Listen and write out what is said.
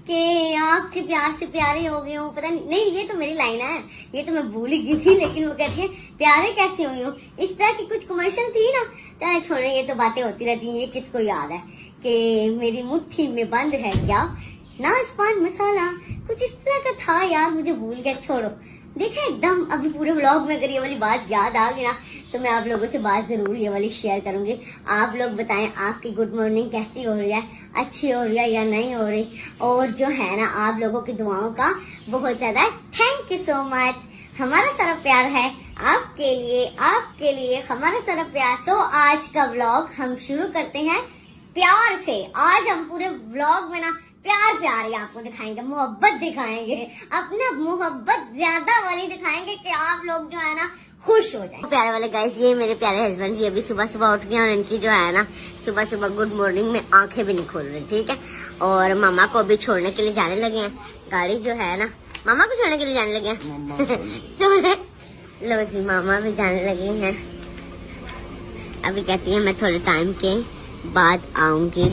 कि आपके प्यार से प्यारे हो गए हो। पता नहीं, ये तो मेरी लाइन है, ये तो मैं भूल ही गई थी, लेकिन वो कहती है प्यारे कैसे हुई हो। इस तरह की कुछ कमर्शियल थी ना। चाहे छोड़े, ये तो बातें होती रहती हैं। ये किसको याद है कि मेरी मुट्ठी में बंद है क्या नाज़पान मसाला, कुछ इस तरह का था यार, मुझे भूल गया। छोड़ो, देखा एकदम अभी पूरे व्लॉग में अगर ये वाली बात याद आ गई ना तो मैं आप लोगों से बात जरूर ये वाली शेयर करूंगी। आप लोग बताएं आपकी गुड मॉर्निंग कैसी हो रही है, अच्छी हो रही है या नहीं हो रही। और जो है ना, आप लोगों की दुआओं का बहुत ज्यादा थैंक यू सो मच। हमारा सारा प्यार है आपके लिए हमारा सारा प्यार। तो आज का व्लॉग हम शुरू करते हैं प्यार से। आज हम पूरे व्लॉग में ना प्यार ही आपको दिखाएंगे, मोहब्बत दिखाएंगे, अपना मोहब्बत ज्यादा वाली दिखाएंगे कि आप लोग जो है ना खुश हो जाए। प्यारे वाले गाइस, ये मेरे प्यारे हस्बैंड जी अभी सुबह सुबह उठ गए और इनकी जो है ना सुबह सुबह गुड मॉर्निंग में आंखें भी नहीं खोल रही, ठीक है। और मामा को अभी छोड़ने के लिए जाने लगे हैं। गाड़ी जो है ना, मामा को छोड़ने के लिए जाने लगे हैं। लो जी, मामा भी जाने लगे हैं। अभी कहती है मैं थोड़े टाइम के बाद आऊंगी।